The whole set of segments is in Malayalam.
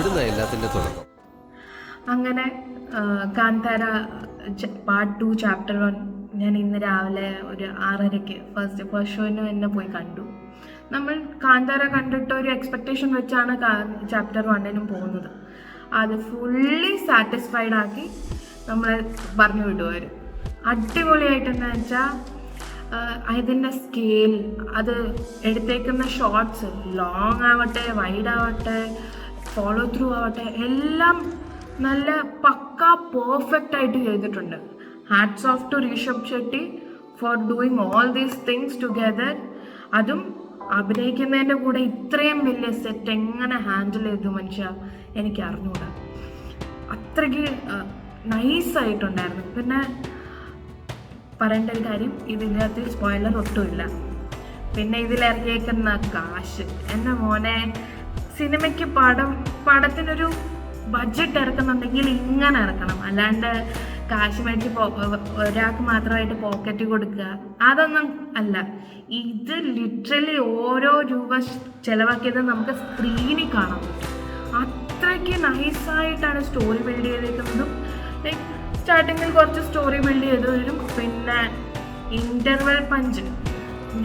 ഇവിടുന്ന് എല്ലാത്തിൻ്റെ തുടക്കം. അങ്ങനെ കാന്താര പാർട്ട് 2 ചാപ്റ്റർ 1 ഞാൻ ഇന്ന് രാവിലെ ഒരു 6:30 ഫസ്റ്റ് ഷോന് തന്നെ പോയി കണ്ടു. നമ്മൾ കാന്താര കണ്ടിട്ട് ഒരു എക്സ്പെക്റ്റേഷൻ വെച്ചാണ് ചാപ്റ്റർ 1 പോകുന്നത്. അത് ഫുള്ളി സാറ്റിസ്ഫൈഡ് ആക്കി നമ്മളെ പറഞ്ഞു വിടുവാർ. അടിപൊളിയായിട്ടെന്ന് വെച്ചാൽ അതിൻ്റെ സ്കെയിൽ, അത് എടുത്തേക്കുന്ന ഷോർട്സ് ലോങ് ആവട്ടെ വൈഡ് ആവട്ടെ ഫോളോ ത്രൂ ആവട്ടെ എല്ലാം നല്ല പക്ക പെർഫെക്റ്റ് ആയിട്ട് ചെയ്തിട്ടുണ്ട്. Hats of two Rishabh Shetty four doing all these things together. അതും അഭിനയിക്കുന്നതിൻ്റെ കൂടെ ഇത്രയും വലിയ സെറ്റ് എങ്ങനെ ഹാൻഡിൽ ചെയ്തു മനുഷ്യ എനിക്ക് അറിഞ്ഞൂടാ. അത്രയ്ക്ക് നൈസായിട്ടുണ്ടായിരുന്നു. പിന്നെ പറയേണ്ട ഒരു കാര്യം, ഇതിനകത്ത് സ്പോയിലർ ഒട്ടുമില്ല. പിന്നെ ഇതിലിറങ്ങിയേക്കുന്ന കാശ്, എൻ്റെ മോനെ, സിനിമയ്ക്ക് പടത്തിനൊരു ബഡ്ജറ്റ് ഇറക്കുന്നുണ്ടെങ്കിൽ ഇങ്ങനെ ഇറക്കണം. അല്ലാണ്ട് കാശ് മേടിച്ച് ഒരാൾക്ക് മാത്രമായിട്ട് പോക്കറ്റ് കൊടുക്കുക അതൊന്നും അല്ല. ഇത് ലിറ്ററലി ഓരോ രൂപ ചിലവാക്കിയത് നമുക്ക് സ്ക്രീനിൽ കാണാൻ പറ്റും. അത്രയ്ക്ക് നൈസായിട്ടാണ് സ്റ്റോറി ബിൽഡ് ചെയ്തേക്കുന്നതും. ലൈക്ക് സ്റ്റാർട്ടിങ്ങിൽ കുറച്ച് സ്റ്റോറി ബിൽഡ് ചെയ്ത് വരും. പിന്നെ ഇൻ്റർവെൽ പഞ്ച്,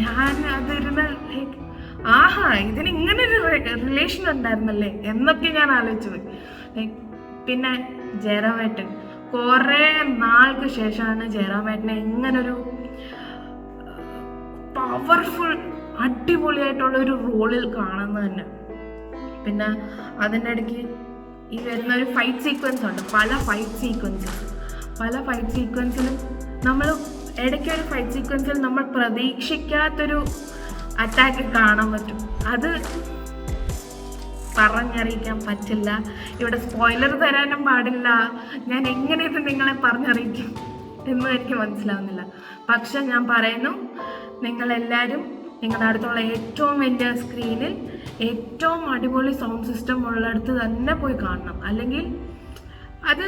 ഞാൻ അതിരുന്ന് ലൈക്ക് ആഹാ ഇതിന് ഇങ്ങനൊരു റിലേഷൻ ഉണ്ടായിരുന്നല്ലേ എന്നൊക്കെ ഞാൻ ആലോചിച്ചു പോയി. ലൈക്ക് പിന്നെ ജയറാമേട്ടൻ, കുറേ നാൾക്ക് ശേഷമാണ് ജയറാമേട്ടനെ ഇങ്ങനൊരു പവർഫുൾ അടിപൊളിയായിട്ടുള്ളൊരു റോളിൽ കാണുന്നത് തന്നെ. പിന്നെ അതിൻ്റെ ഇടയ്ക്ക് ഈ വരുന്ന ഒരു ഫൈറ്റ് സീക്വൻസ് ഉണ്ട്. പല ഫൈറ്റ് സീക്വൻസിലും നമ്മൾ ഇടയ്ക്കൊരു ഫൈറ്റ് സീക്വൻസിൽ നമ്മൾ പ്രതീക്ഷിക്കാത്തൊരു അറ്റാക്ക് കാണാൻ പറ്റും. അത് പറഞ്ഞറിയിക്കാൻ പറ്റില്ല. ഇവിടെ സ്പോയിലർ തരാനും പാടില്ല. ഞാൻ എങ്ങനെ ഇത് നിങ്ങളെ പറഞ്ഞറിയിക്കും എന്നും എനിക്ക് മനസ്സിലാവുന്നില്ല. പക്ഷെ ഞാൻ പറയുന്നു, നിങ്ങളെല്ലാവരും നിങ്ങളുടെ അടുത്തുള്ള ഏറ്റവും വലിയ സ്ക്രീനിൽ ഏറ്റവും അടിപൊളി സൗണ്ട് സിസ്റ്റം ഉള്ളിടത്ത് തന്നെ പോയി കാണണം. അല്ലെങ്കിൽ അത്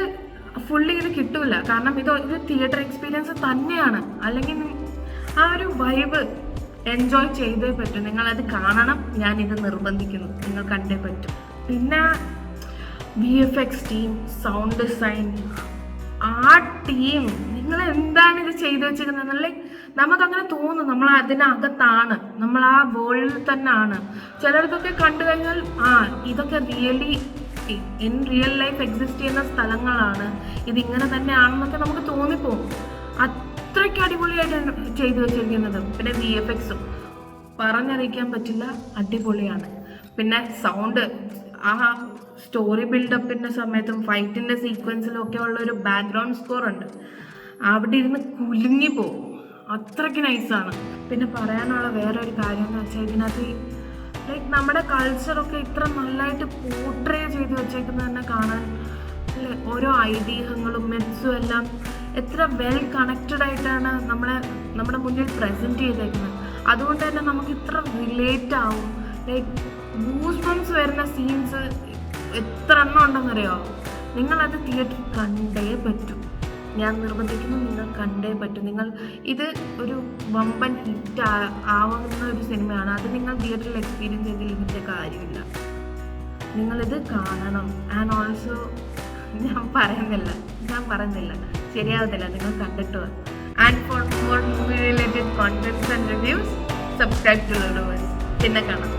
ഫുള്ളി ഇത് കിട്ടൂല. കാരണം ഇത് ഒരു തിയേറ്റർ എക്സ്പീരിയൻസ് തന്നെയാണ്. അല്ലെങ്കിൽ ആ ഒരു വൈബ് എൻജോയ് ചെയ്തേ പറ്റും. നിങ്ങളത് കാണണം. ഞാനിത് നിർബന്ധിക്കുന്നു, നിങ്ങൾ കണ്ടേ പറ്റും. പിന്നെ VFX ടീം, സൗണ്ട് ഡിസൈൻ, ആ ടീം, നിങ്ങൾ എന്താണ് ഇത് ചെയ്തു വെച്ചിരിക്കുന്നത്? ലൈക്ക് നമുക്കങ്ങനെ തോന്നും നമ്മൾ അതിനകത്താണ്, നമ്മൾ ആ വേൾഡിൽ തന്നെ ആണ്. ചിലർക്കൊക്കെ കണ്ടു കഴിഞ്ഞാൽ ഇതൊക്കെ ഇൻ റിയൽ ലൈഫ് എക്സിസ്റ്റ് ചെയ്യുന്ന സ്ഥലങ്ങളാണ്, ഇതിങ്ങനെ തന്നെയാണെന്നൊക്കെ നമുക്ക് തോന്നിപ്പോകും. അത്രയ്ക്ക് അടിപൊളിയായിട്ടാണ് ചെയ്തു വെച്ചിരിക്കുന്നത്. പിന്നെ VFXും പറഞ്ഞറിയിക്കാൻ പറ്റില്ല, അടിപൊളിയാണ്. പിന്നെ സൗണ്ട്, ആ സ്റ്റോറി ബിൽഡപ്പിൻ്റെ സമയത്തും ഫൈറ്റിൻ്റെ സീക്വൻസിലും ഒക്കെ ഉള്ളൊരു ബാക്ക്ഗ്രൗണ്ട് സ്കോർ ഉണ്ട്. അവിടെ ഇരുന്ന് കുലുങ്ങി പോകും, അത്രയ്ക്ക് നൈസാണ്. പിന്നെ പറയാനുള്ള വേറൊരു കാര്യം എന്ന് വെച്ചാൽ, ഇതിനകത്ത് ലൈക്ക് നമ്മുടെ കൾച്ചറൊക്കെ ഇത്ര നല്ലതായിട്ട് പോർട്രേ ചെയ്ത് വെച്ചേക്കുന്നത് തന്നെ കാണാൻ, അല്ലേ? ഓരോ ഐതിഹ്യങ്ങളും മിത്സും എല്ലാം എത്ര വെൽ കണക്റ്റഡ് ആയിട്ടാണ് നമ്മുടെ മുന്നിൽ പ്രസൻറ്റ് ചെയ്തേക്കുന്നത്. അതുകൊണ്ട് തന്നെ നമുക്ക് ഇത്ര റിലേറ്റ് ആവും. ലൈക്ക് ഗൂസ് ബംസ് വരുന്ന സീൻസ് എത്ര എണ്ണം ഉണ്ടെന്നറിയോ? നിങ്ങളത് തിയേറ്ററിൽ കണ്ടേ പറ്റും. ഞാൻ നിർബന്ധിക്കുന്നു, നിങ്ങൾ കണ്ടേ പറ്റും. ഇത് ഒരു വമ്പൻ ഹിറ്റ് ആവുന്ന ഒരു സിനിമയാണ്. അത് നിങ്ങൾ തിയേറ്ററിൽ എക്സ്പീരിയൻസ് ചെയ്തതിൽ ഇതിൻ്റെ കാര്യമില്ല. നിങ്ങളിത് കാണണം. ആൻഡ് ഓൾസോ ഞാൻ പറയുന്നില്ല, ശരിയാവത്തില്ല, നിങ്ങൾ കണ്ടിട്ട്. And for more movie related contents and reviews, subscribe to Ludovers. പിന്നെ കാണാം.